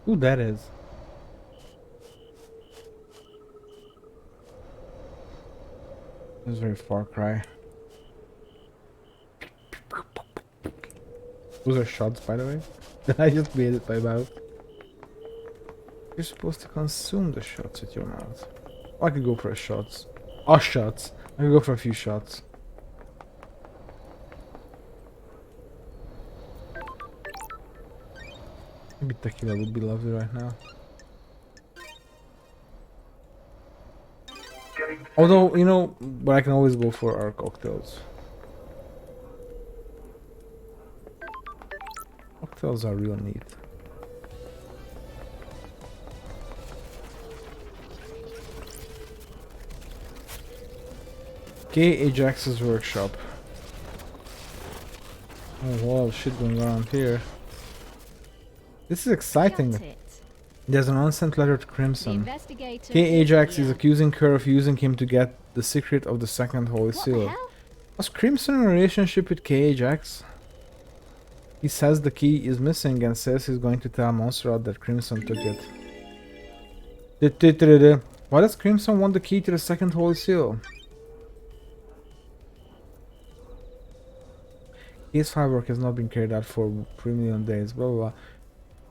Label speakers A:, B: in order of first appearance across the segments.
A: Who that is? This is very Far Cry. Those are shots, by the way. I just made it by mouth. You're supposed to consume the shots with your mouth. Oh, I could go for a shots. Oh, shots. I could go for a few shots. Maybe tequila would be lovely right now. Although, you know, what I can always go for are cocktails. Cocktails are real neat. K. Ajax's workshop. Oh, a lot of shit going around here. This is exciting. There's an unsent letter to Crimson. K. Ajax is accusing her of using him to get the secret of the second Holy Seal. Was Crimson in a relationship with K. Ajax? He says the key is missing and says he's going to tell Montserrat that Crimson took it. Why does Crimson want the key to the second Holy Seal? Case file work has not been carried out for 3 million days, blah blah blah.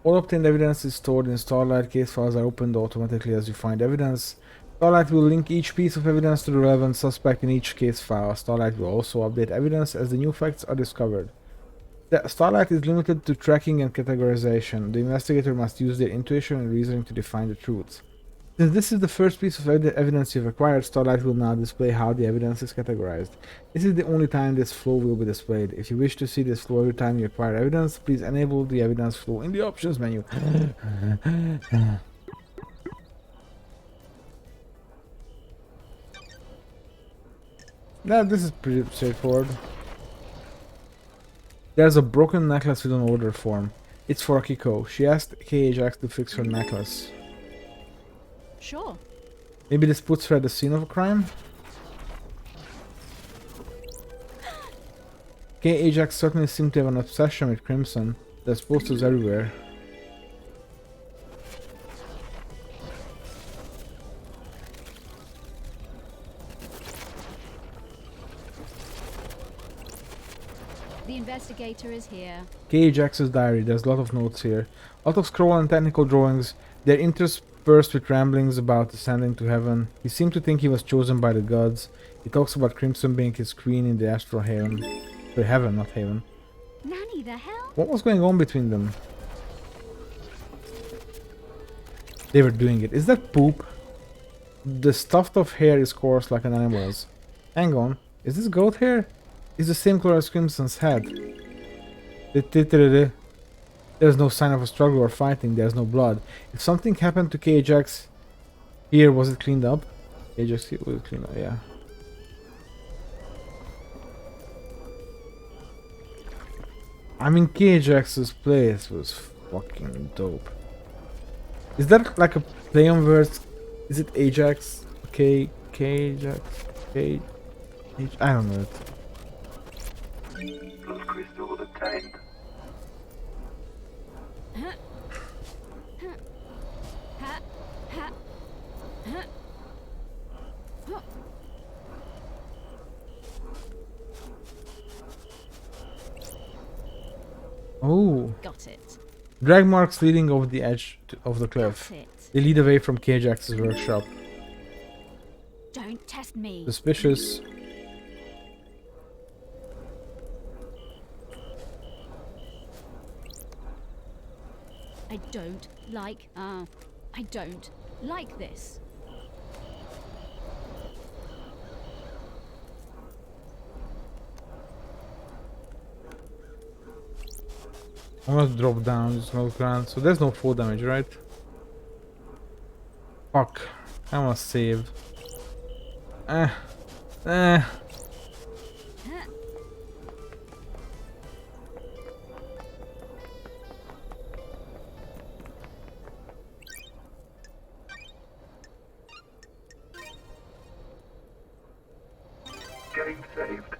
A: All obtained evidence is stored in Starlight. Case files are opened automatically as you find evidence. Starlight will link each piece of evidence to the relevant suspect in each case file. Starlight will also update evidence as the new facts are discovered. The Starlight is limited to tracking and categorization. The investigator must use their intuition and reasoning to define the truth. Since this is the first piece of evidence you've acquired, Starlight will now display how the evidence is categorized. This is the only time this flow will be displayed. If you wish to see this flow every time you acquire evidence, please enable the evidence flow in the options menu. This is pretty straightforward. There's a broken necklace with an order form. It's for Akiko. She asked K. Ajax to fix her necklace.
B: Sure.
A: Maybe this puts her at the scene of a crime? K. Ajax certainly seemed to have an obsession with Crimson. There's posters everywhere.
B: The investigator is here.
A: K. Ajax's diary. There's a lot of notes here. A lot of scroll and technical drawings. They're interspersed with ramblings about ascending to heaven. He seemed to think he was chosen by the gods. He talks about Crimson being his queen in the astral heaven. Sorry, heaven, not haven.
B: Nanny, the hell?
A: What was going on between them? They were doing it. Is that poop? The stuffed off hair is coarse like an animal's. Hang on. Is this goat hair? It's the same color as Crimson's head. There's no sign of a struggle or fighting. There's no blood. If something happened to K-Ajax here, was it cleaned up? K-Ajax here was cleaned up, yeah. I mean, K-Ajax's place was fucking dope. Is that like a play on words? Is it Ajax? K-Ajax? K... I don't know it.
C: Blood crystal obtained.
A: Oh.
B: Got it.
A: Drag marks leading over the edge of the cliff.
B: Got it.
A: They lead away from K-Ajax's workshop.
B: Don't test me.
A: Suspicious.
B: I don't like this.
A: I'm gonna drop down, just no ground. So there's no fall damage, right? Fuck. I wanna save. Eh.
C: Game saved.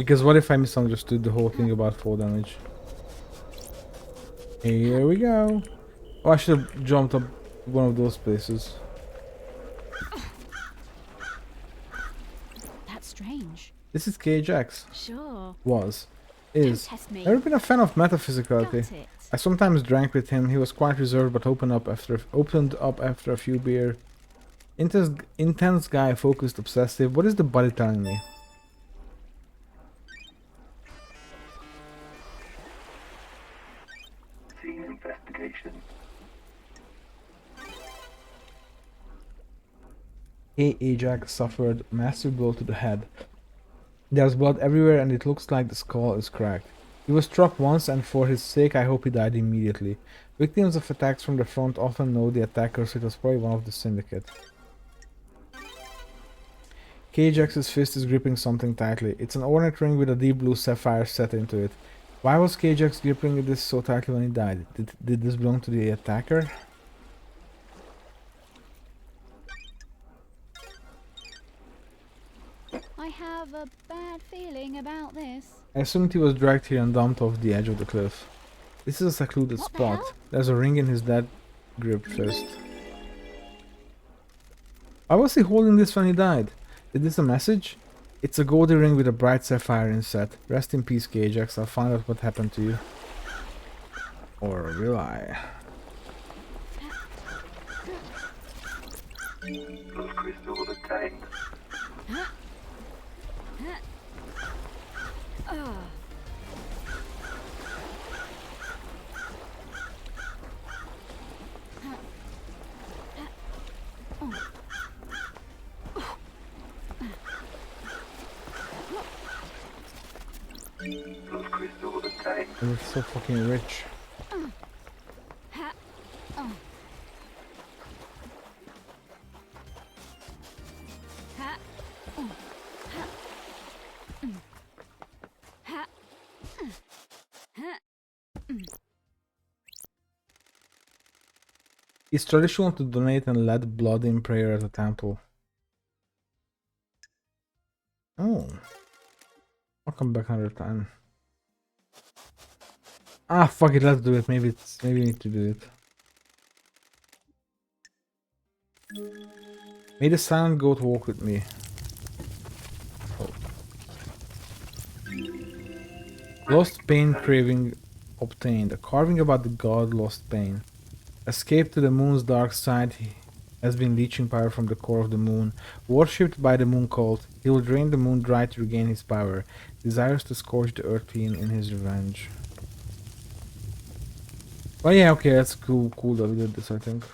A: Because what if I misunderstood the whole thing about fall damage? Here we go. Oh, I should have jumped up one of those places.
B: That's strange.
A: This is KHX.
B: Sure.
A: Was.
B: Don't
A: Is.
B: test me.
A: Never been a fan of metaphysicality.
B: Got it.
A: I sometimes drank with him. He was quite reserved, but opened up after a few beer. Intense guy, focused, obsessive. What is the body telling me?
C: Scene investigation.
A: Hey, Ajax suffered massive blow to the head. There's blood everywhere and it looks like the skull is cracked. He was struck once and for his sake I hope he died immediately. Victims of attacks from the front often know the attacker, so it was probably one of the syndicate. Ajax's fist is gripping something tightly. It's an ornate ring with a deep blue sapphire set into it. Why was Ajax gripping this so tightly when he died? Did this belong to the attacker?
B: I have a bad feeling about this.
A: I assumed he was dragged here and dumped off the edge of the cliff. This is a secluded
B: What the
A: spot.
B: hell?
A: There's a ring in his dead gripped fist. Why was he holding this when he died? Is this a message? It's a golden ring with a bright sapphire inset. Rest in peace, Ajax. I'll find out what happened to you. Or will I?
C: Those crystals obtained. Those crystals obtained.
A: You're so fucking rich. It's traditional to donate and let blood in prayer at the temple. Oh. I'll come back another time. Ah, fuck it, let's do it. Maybe we need to do it. May the silent goat walk with me. Oh. Lost pain craving obtained. A carving about the god lost pain. Escape to the moon's dark side. He has been leeching power from the core of the moon. Worshipped by the moon cult, he will drain the moon dry to regain his power. Desires to scorch the earth clean in his revenge. Well, yeah, okay, that's cool that we did this, I think.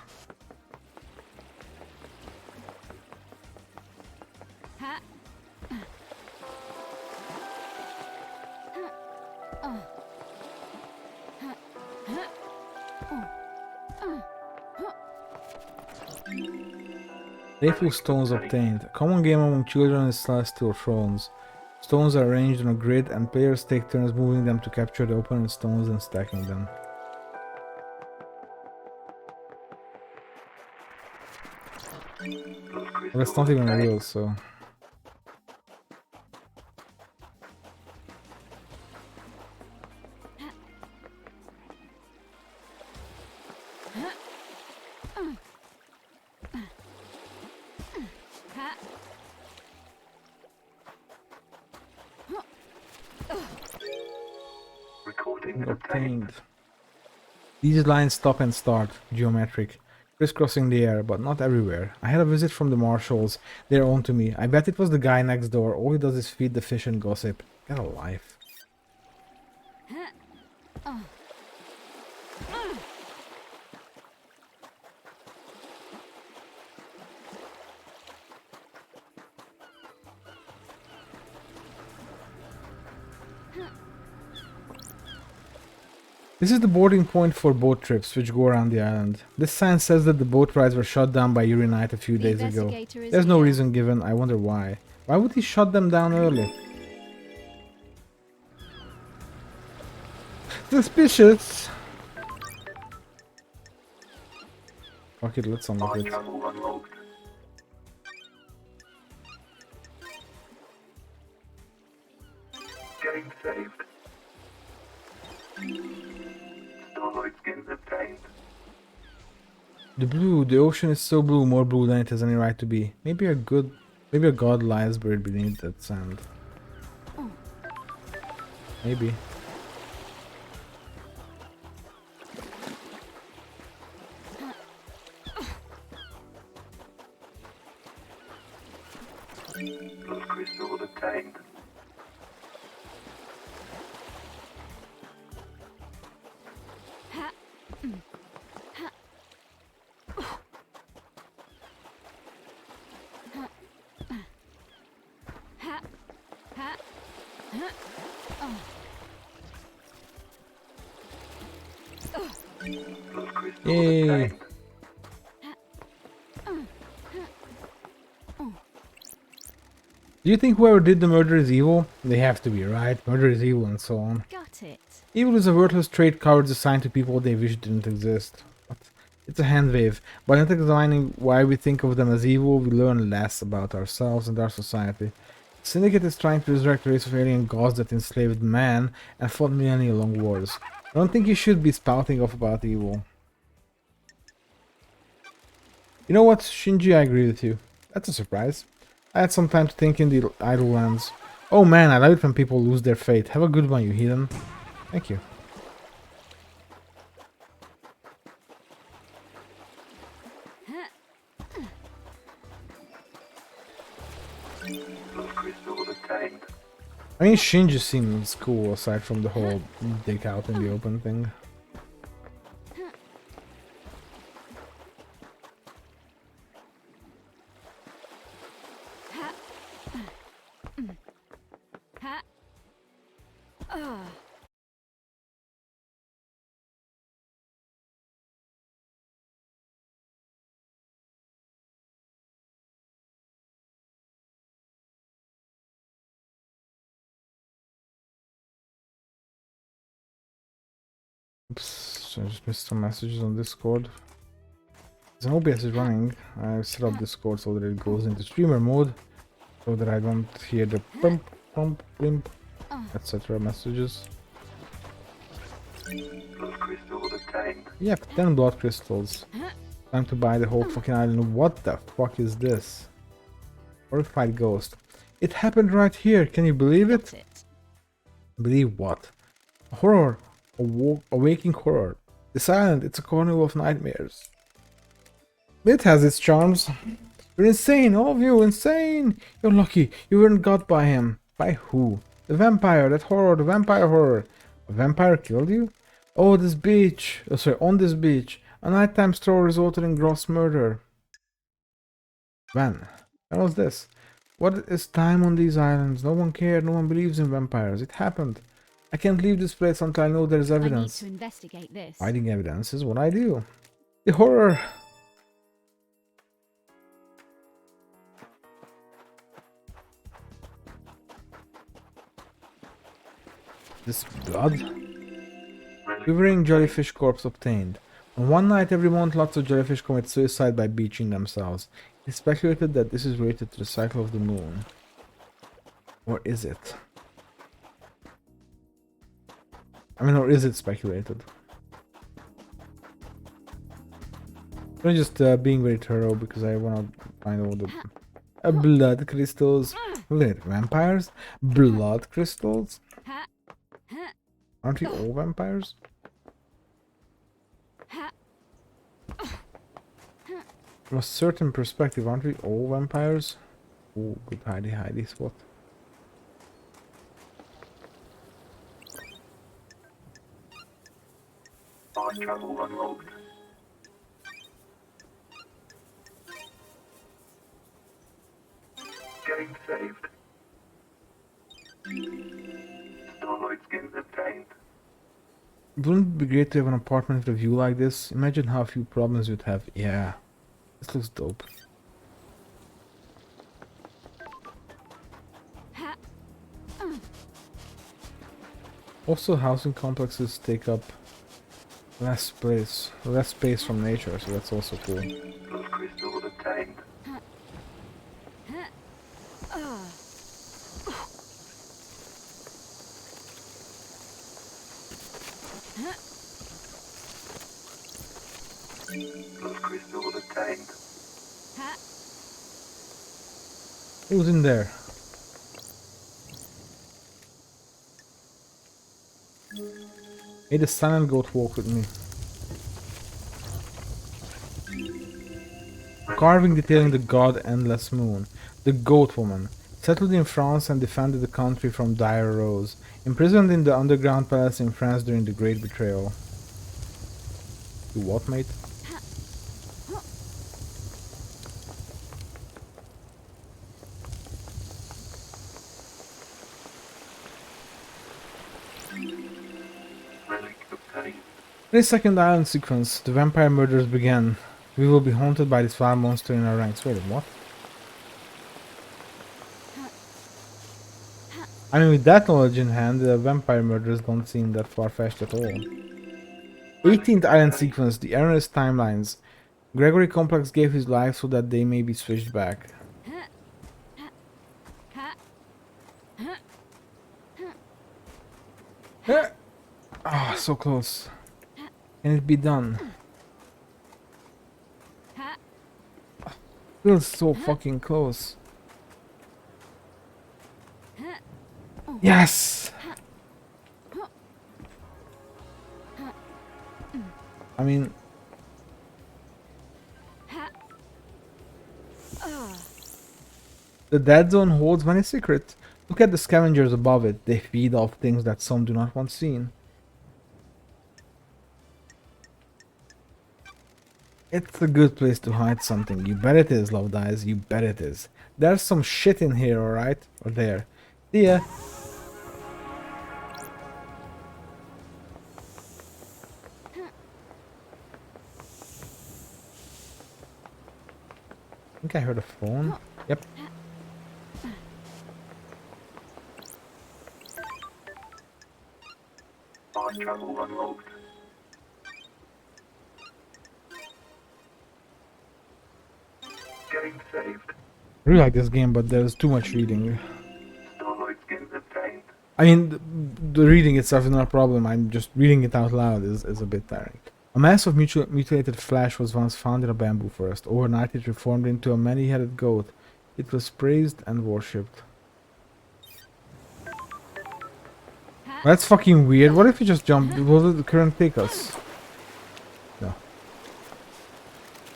A: Playful stones obtained. A common game among children is celestial thrones. Stones are arranged on a grid and players take turns moving them to capture the opponent's stones and stacking them.
C: Those crystals
A: Well, that's not even
C: obtained.
A: real, so...
C: Recording obtained.
A: Obtained. These lines stop and start, geometric, crisscrossing the air, but not everywhere. I had a visit from the marshals. They're on to me. I bet it was the guy next door. All he does is feed the fish and gossip. Get a life. This is the boarding point for boat trips which go around the island. This sign says that the boat rides were shut down by Urinite a few
B: The
A: days ago.
B: investigator is
A: There's no
B: here.
A: reason given. I wonder why. Why would he shut them down early? Suspicious! Fuck it, let's unlock
C: Mine
A: it.
C: travel unlocked. saved. Starlight skins obtained.
A: The ocean is so blue, more blue than it has any right to be. Maybe a god lies buried beneath that sand. Maybe.
C: Blood crystals obtained. Blood crystals
A: Yay.
C: obtained.
A: Do you think whoever did the murder is evil? They have to be, right? Murder is evil and so on.
B: Got it.
A: Evil is a worthless trait cowards assign to people they wish didn't exist. But it's a hand wave. By not examining why we think of them as evil, we learn less about ourselves and our society. Syndicate is trying to resurrect a race of alien gods that enslaved man and fought millennia-long wars. I don't think you should be spouting off about evil. You know what, Shinji, I agree with you. That's a surprise. I had some time to think in the idle lands. Oh man, I love it when people lose their faith. Have a good one, you heathen. Thank you.
C: Blood crystals obtained.
A: I mean, Shinji seems cool aside from the whole dick out in the open thing. Oops, I just missed some messages on Discord. As OBS is running, I set up Discord so that it goes into streamer mode, so that I don't hear the pump, pump, blimp, etc. messages.
C: Blood crystals obtained.
A: Yep, 10 blood crystals. Time to buy the whole fucking island. What the fuck is this? Horrified ghost. It happened right here, can you believe it?
B: Got it.
A: Believe what? Horror. A waking horror. This island, it's a carnival of nightmares. It has its charms. You're insane, all of you, insane! You're lucky, you weren't got by him. By who? The vampire, that horror, the vampire horror. A vampire killed you? Oh, this beach. Oh, sorry, on this beach. A nighttime stroll resulted in gross murder. When? When was this? What is time on these islands? No one cared, no one believes in vampires. It happened. I can't leave this place until I know there's evidence.
B: I need to investigate this.
A: Hiding evidence is what I do. The horror. This blood? Quivering jellyfish corpse obtained. On one night every month, lots of jellyfish commit suicide by beaching themselves. It's speculated that this is related to the cycle of the moon. Or is it? I mean, or is it speculated? I'm just being very thorough because I want to find all the blood crystals. Look at vampires? Blood crystals? Aren't we all vampires? From a certain perspective, aren't we all vampires? Oh, good hidey spot.
C: Fast travel unlocked. Game saved. Starlight skins obtained.
A: Wouldn't it be great to have an apartment with a view like this? Imagine how few problems you'd have. Yeah, this looks dope. Also, housing complexes take up less space from nature, so that's also cool.
C: Blood crystals obtained. Plus crystal obtained.
A: Who's in there? May the silent goat walk with me. Carving detailing the god Endless Moon, the goat woman, settled in France and defended the country from dire woes, imprisoned in the underground palace in France during the Great Betrayal. You what, mate?
C: Relic obtained.
A: In the second island sequence, the vampire murders began. We will be haunted by this wild monster in our ranks. Wait, what? I mean, with that knowledge in hand, the vampire murders don't seem that far-fetched at all. 18th island sequence, the erroneous timelines. Gregory Complex gave his life so that they may be switched back. Ah, so close. Can it be done? Feels so fucking close. Yes! I mean... The dead zone holds many secrets. Look at the scavengers above it. They feed off things that some do not want seen. It's a good place to hide something. You bet it is, Love Dies. You bet it is. There's some shit in here, alright? Or there. See ya. I think I heard a phone. Yep.
C: Fast travel unlocked. Game saved.
A: I really like this game, but there's too much reading.
C: Starlight skins obtained.
A: I mean, the reading itself is not a problem. I'm just reading it out loud is a bit tiring. A mass of mutilated flesh was once found in a bamboo forest. Overnight it reformed into a many-headed goat. It was praised and worshipped. That's fucking weird. What if we just jump? Will the current take us? No.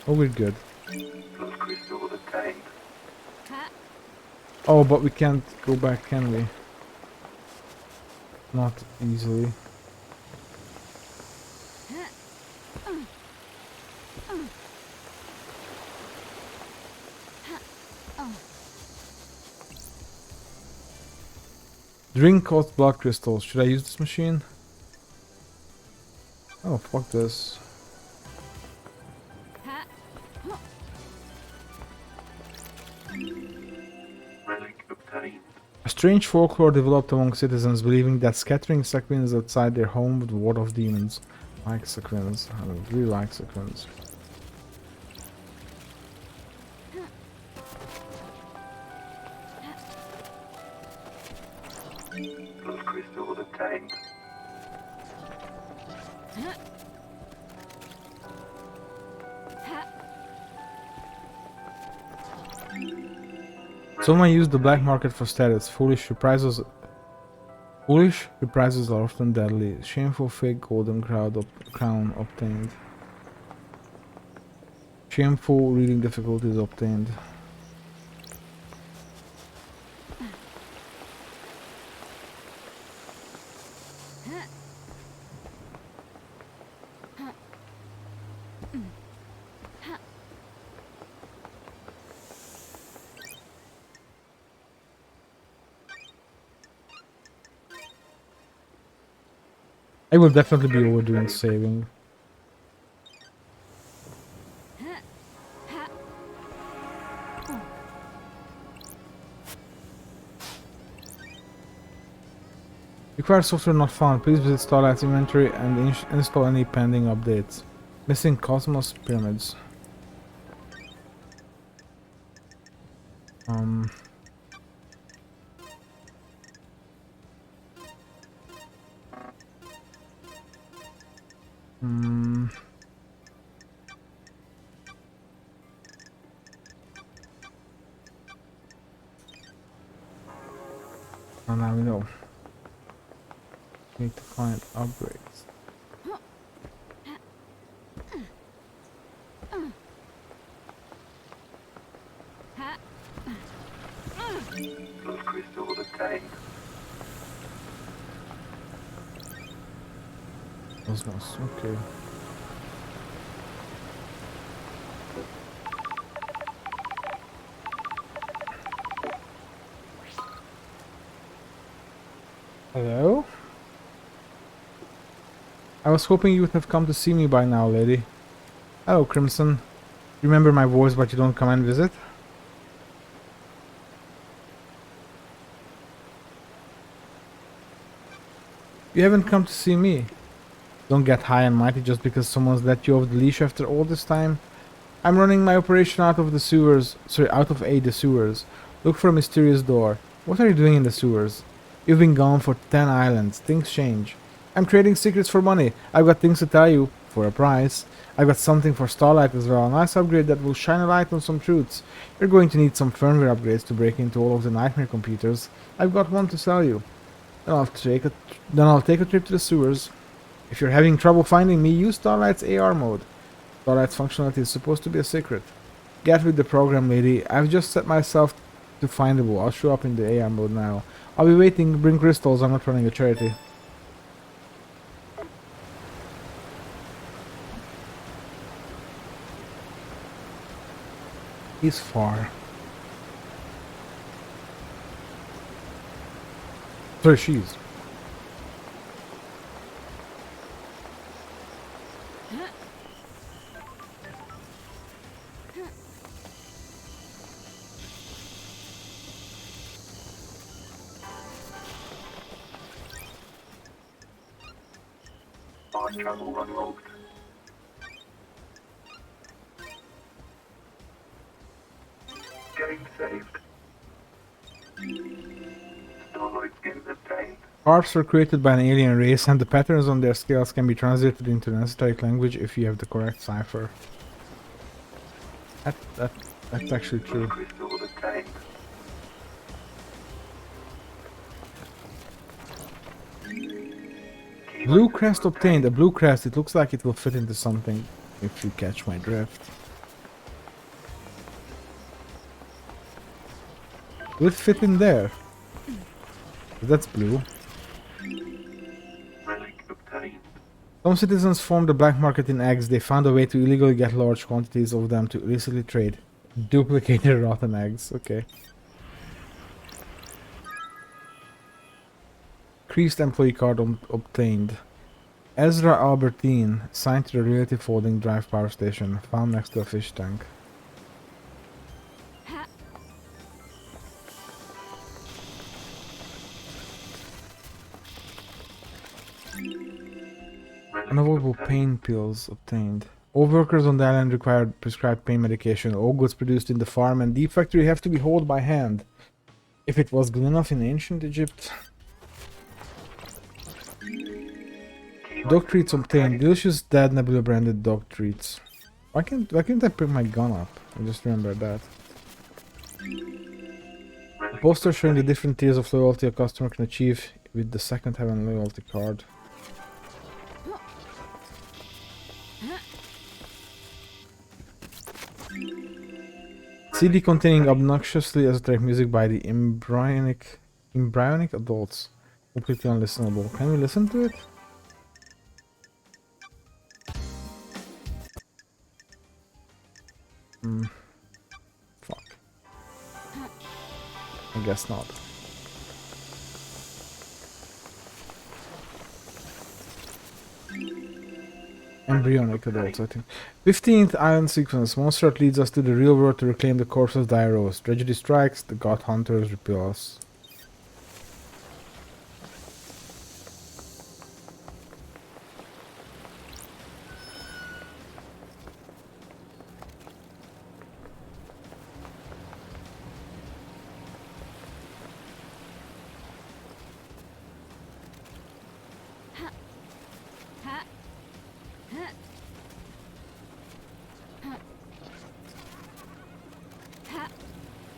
A: Oh, we're good.
C: Plus crystal obtained.
A: Oh, but we can't go back, can we? Not easily. Drink costs blood crystals. Should I use this machine? Oh, fuck this.
C: Relic obtained.
A: A strange folklore developed among citizens believing that scattering sequins outside their home would ward off demons. Like sequins. I really like sequins.
C: Plus crystal obtained.
A: Someone used the black market for status. Foolish reprisals are often deadly. Shameful fake golden crown obtained. Shameful reading difficulties obtained. I will definitely be overdoing saving. Required software not found. Please visit Starlight's inventory and install any pending updates. Missing Cosmos Pyramids. Hmm. Oh, now we know. Need to find upgrades.
C: Plus crystal obtained.
A: Cosmos. Okay. Hello? I was hoping you would have come to see me by now, lady. Hello, Crimson. Remember my voice, but you don't come and visit? You haven't come to see me. Don't get high and mighty just because someone's let you off the leash after all this time. I'm running my operation out of the sewers. Sorry, out of the sewers. Look for a mysterious door. What are you doing in the sewers? You've been gone for 10 islands. Things change. I'm trading secrets for money. I've got things to tell you. For a price. I've got something for Starlight as well. A nice upgrade that will shine a light on some truths. You're going to need some firmware upgrades to break into all of the nightmare computers. I've got one to sell you. Then I'll take a trip to the sewers. If you're having trouble finding me, use Starlight's AR mode. Starlight's functionality is supposed to be a secret. Get with the program, lady. I've just set myself to findable. I'll show up in the AR mode now. I'll be waiting. Bring crystals. I'm not running a charity. He's far. Sorry, she's.
C: Fine travel unlocked. Game saved. Starlight skins obtained.
A: Harps were created by an alien race, and the patterns on their scales can be translated into an esoteric language if you have the correct cipher. That's actually true.
C: Crystal obtained.
A: Blue crest obtained. A blue crest. It looks like it will fit into something, if you catch my drift. Will it fit in there? That's blue.
C: Relic obtained.
A: Some citizens formed a black market in eggs. They found a way to illegally get large quantities of them to illicitly trade. Duplicated rotten eggs. Okay. Increased employee card obtained. Ezra Albertine, assigned to the relative folding drive power station, found next to a fish tank. Unavoidable pain pills obtained. All workers on the island require prescribed pain medication. All goods produced in the farm and deep factory have to be hauled by hand. If it was good enough in ancient Egypt. Dog treats obtained. Delicious dead Nebula branded dog treats. Why can't I pick my gun up? I just remember that. A poster showing the different tiers of loyalty a customer can achieve with the second heaven loyalty card. CD containing obnoxiously esoteric music by the embryonic adults. Completely unlistenable. Can we listen to it? Fuck. I guess not. Embryonic adults, I think. 15th island sequence. Monster leads us to the real world to reclaim the corpse of Dairos. Tragedy strikes, the god hunters repel us.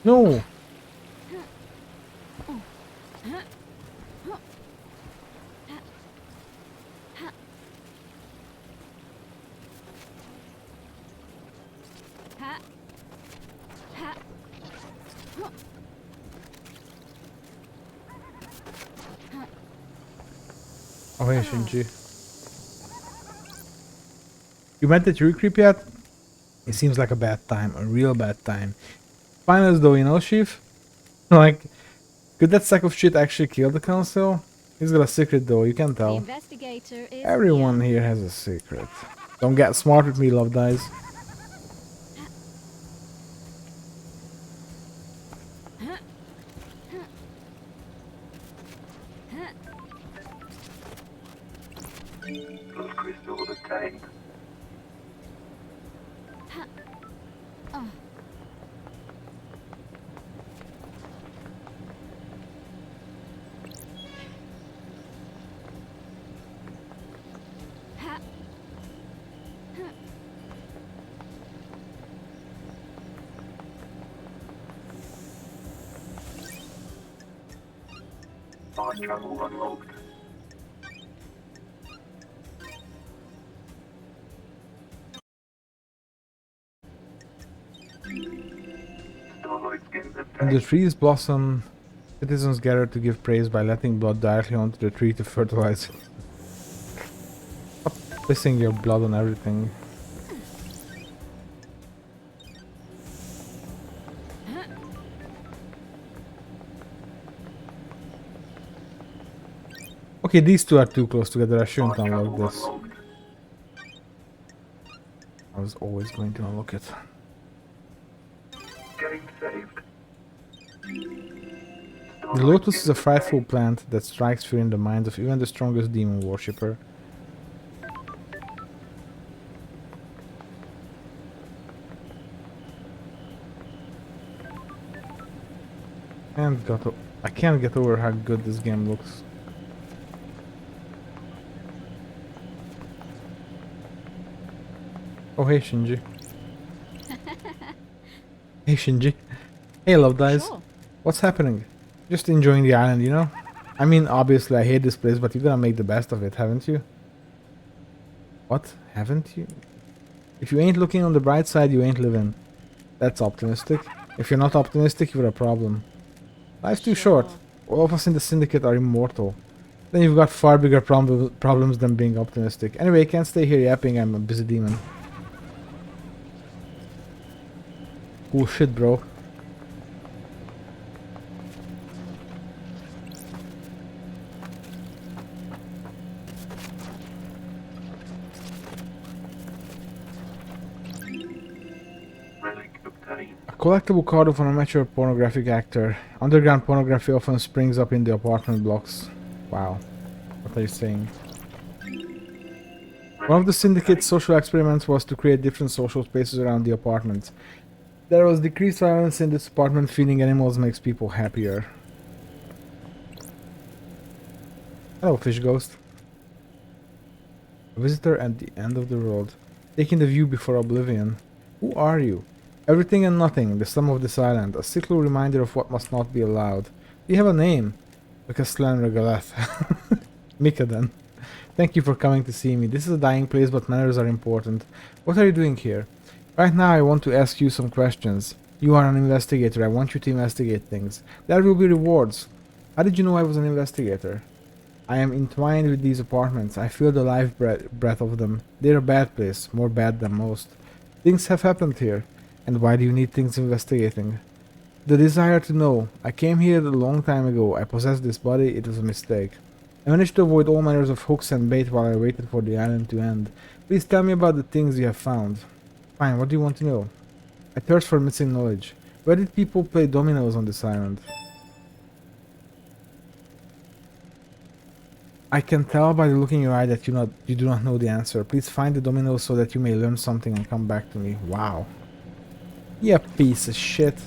A: No!
B: Ha. Ha.
A: Oh hey Shinji. You met the tree creep yet? It seems like a bad time, a real bad time. Finals though, you know, Chief? Like, could that sack of shit actually kill the council? He's got a secret though, you can
B: The
A: tell.
B: investigator is
A: Everyone
B: here.
A: here has a secret. Don't get smart with me, love dies.
C: Blood crystal obtained.
B: Ha.
C: Mind travel unlocked. Starlight skins
A: When the
C: obtained.
A: trees blossom, citizens gather to give praise by letting blood directly onto the tree to fertilize it. Stop pissing your blood on everything. Okay, these two are too close together. I shouldn't
C: Mind
A: unlock
C: travel
A: this.
C: unlocked.
A: I was always going to unlock it.
C: Game saved.
A: The lotus is a frightful plant that strikes fear in the minds of even the strongest demon worshipper. I can't get over how good this game looks. Oh hey Shinji. Hey Shinji. Hey love dies.
B: Sure.
A: What's happening? Just enjoying the island, you know? I mean, obviously I hate this place, but you're gonna make the best of it, haven't you? What? Haven't you? If you ain't looking on the bright side, you ain't living. That's optimistic. If you're not optimistic, you're a problem. Life's too short.
B: Sure.
A: All of us in the syndicate are immortal. Then you've got far bigger problems than being optimistic. Anyway, I can't stay here yapping, I'm a busy demon. Cool shit, bro.
C: Relic obtained.
A: A collectible card of an amateur pornographic actor. Underground pornography often springs up in the apartment blocks. Wow. What are you saying? One of the syndicate's social experiments was to create different social spaces around the apartment. There was decreased violence in this apartment. Feeding animals makes people happier. Hello, fish ghost. A visitor at the end of the world. Taking the view before oblivion. Who are you? Everything and nothing, the sum of this island. A sickly reminder of what must not be allowed. You have a name. Mikaslan Regaleth. Mika then. Thank you for coming to see me. This is a dying place, but manners are important. What are you doing here? Right now I want to ask you some questions. You are an investigator. I want you to investigate things. There will be rewards. How did you know I was an investigator? I am entwined with these apartments. I feel the life breath of them. They're a bad place, more bad than most. Things have happened here. And why do you need things investigating? The desire to know. I came here a long time ago. I possessed this body. It was a mistake. I managed to avoid all manners of hooks and bait while I waited for the island to end. Please tell me about the things you have found. Fine, what do you want to know? I thirst for missing knowledge. Where did people play dominoes on this island? I can tell by the look in your eye that you do not know the answer. Please find the dominoes so that you may learn something and come back to me. Wow. You piece of shit.